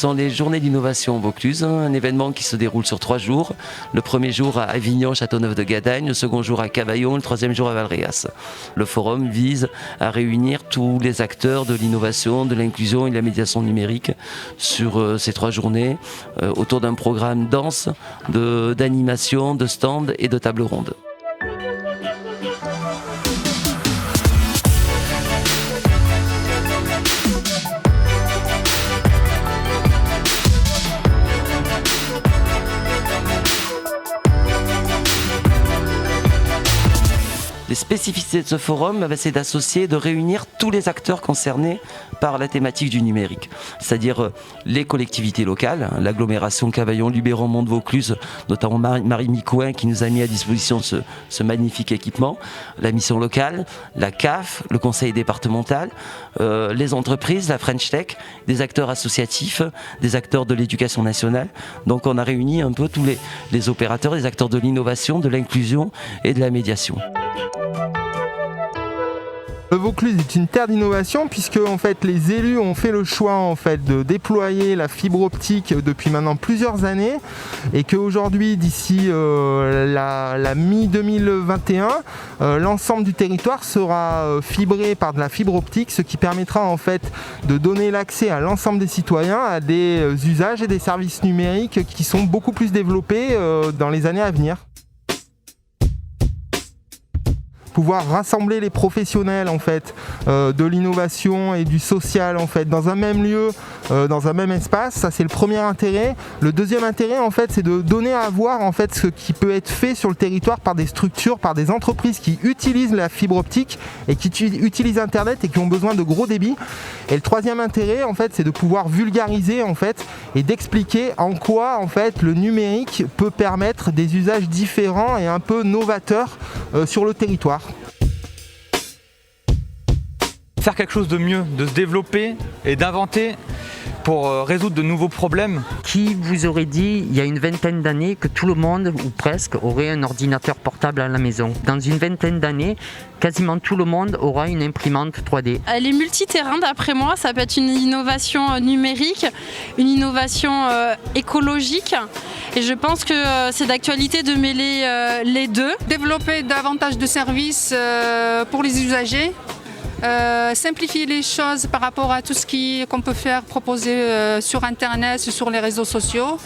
sont les journées d'innovation Vaucluse, un événement qui se déroule sur 3 jours. Le premier jour à Avignon, Châteauneuf-de-Gadagne, le second jour à Cavaillon, le troisième jour à Valréas. Le forum vise à réunir tous les acteurs de l'innovation, de l'inclusion et de la médiation numérique sur ces 3 journées autour d'un programme dense d'animation, de stands et de tables rondes. Les spécificités de ce forum, c'est d'associer, de réunir tous les acteurs concernés par la thématique du numérique. C'est-à-dire les collectivités locales, l'agglomération Cavaillon, Luberon, Mont-de-Vaucluse, notamment Marie Micouin qui nous a mis à disposition ce magnifique équipement, la mission locale, la CAF, le conseil départemental, les entreprises, la French Tech, des acteurs associatifs, des acteurs de l'éducation nationale. Donc on a réuni un peu tous les opérateurs, les acteurs de l'innovation, de l'inclusion et de la médiation. Le Vaucluse est une terre d'innovation puisque en fait, les élus ont fait le choix en fait, de déployer la fibre optique depuis maintenant plusieurs années et qu'aujourd'hui, d'ici la mi-2021, l'ensemble du territoire sera fibré par de la fibre optique, ce qui permettra en fait, de donner l'accès à l'ensemble des citoyens à des usages et des services numériques qui sont beaucoup plus développés dans les années à venir. Pouvoir rassembler les professionnels en fait, de l'innovation et du social en fait, dans un même lieu, dans un même espace, ça c'est le premier intérêt. Le deuxième intérêt en fait, c'est de donner à voir en fait, ce qui peut être fait sur le territoire par des structures, par des entreprises qui utilisent la fibre optique et qui utilisent Internet et qui ont besoin de gros débits. Et le troisième intérêt en fait, c'est de pouvoir vulgariser en fait, et d'expliquer en quoi en fait, le numérique peut permettre des usages différents et un peu novateurs sur le territoire. Faire quelque chose de mieux, de se développer et d'inventer pour résoudre de nouveaux problèmes. Qui vous aurait dit il y a une vingtaine d'années que tout le monde, ou presque, aurait un ordinateur portable à la maison? Dans une vingtaine d'années, quasiment tout le monde aura une imprimante 3D. Elle est multiterrain d'après moi, ça peut être une innovation numérique, une innovation écologique. Et je pense que c'est d'actualité de mêler les deux. Développer davantage de services pour les usagers. Simplifier les choses par rapport à tout ce qu'on peut faire, proposer sur Internet, sur les réseaux sociaux.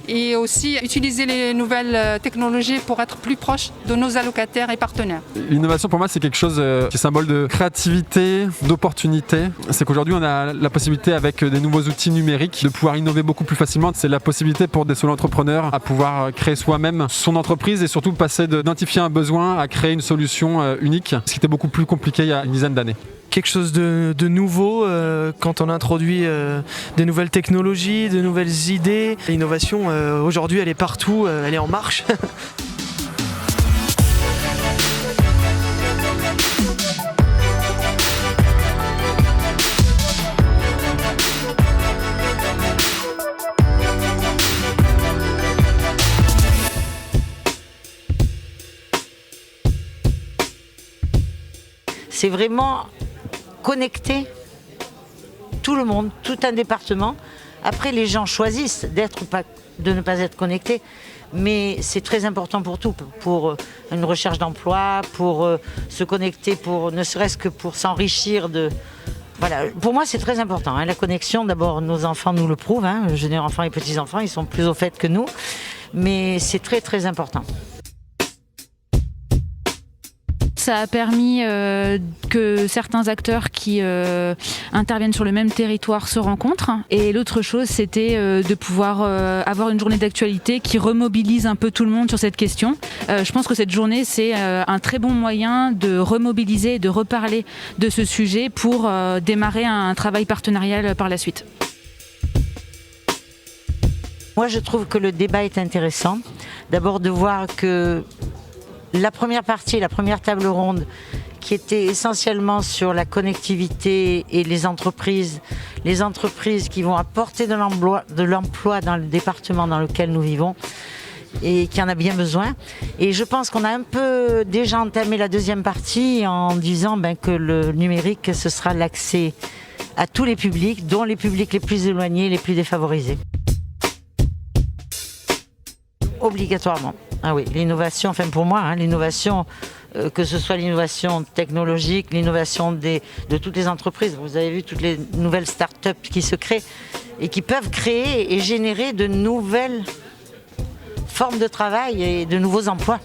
Et aussi utiliser les nouvelles technologies pour être plus proche de nos allocataires et partenaires. L'innovation pour moi c'est quelque chose qui est symbole de créativité, d'opportunité. C'est qu'aujourd'hui on a la possibilité avec des nouveaux outils numériques de pouvoir innover beaucoup plus facilement. C'est la possibilité pour des solo entrepreneurs à pouvoir créer soi-même son entreprise et surtout passer d'identifier un besoin à créer une solution unique, ce qui était beaucoup plus compliqué il y a une dizaine d'années. Quelque chose de nouveau quand on introduit des nouvelles technologies, de nouvelles idées. L'innovation, aujourd'hui, elle est partout, elle est en marche. C'est vraiment connecter tout le monde, tout un département. Après, les gens choisissent de ne pas être connectés, mais c'est très important pour tout, pour une recherche d'emploi, pour se connecter, ne serait-ce que pour s'enrichir de... Voilà, pour moi c'est très important, la connexion. D'abord, nos enfants nous le prouvent, jeunes enfants et petits-enfants, ils sont plus au fait que nous, mais c'est très très important. Ça a permis que certains acteurs qui interviennent sur le même territoire se rencontrent. Et l'autre chose, c'était de pouvoir avoir une journée d'actualité qui remobilise un peu tout le monde sur cette question. Je pense que cette journée, c'est un très bon moyen de remobiliser et de reparler de ce sujet pour démarrer un travail partenarial par la suite. Moi, je trouve que le débat est intéressant. D'abord de voir que la première partie, la première table ronde, qui était essentiellement sur la connectivité et les entreprises qui vont apporter de l'emploi dans le département dans lequel nous vivons et qui en a bien besoin. Et je pense qu'on a un peu déjà entamé la deuxième partie en disant que le numérique, ce sera l'accès à tous les publics, dont les publics les plus éloignés, les plus défavorisés. Obligatoirement. Ah oui, l'innovation, enfin pour moi, l'innovation, que ce soit l'innovation technologique, l'innovation de toutes les entreprises. Vous avez vu toutes les nouvelles start-up qui se créent et qui peuvent créer et générer de nouvelles formes de travail et de nouveaux emplois.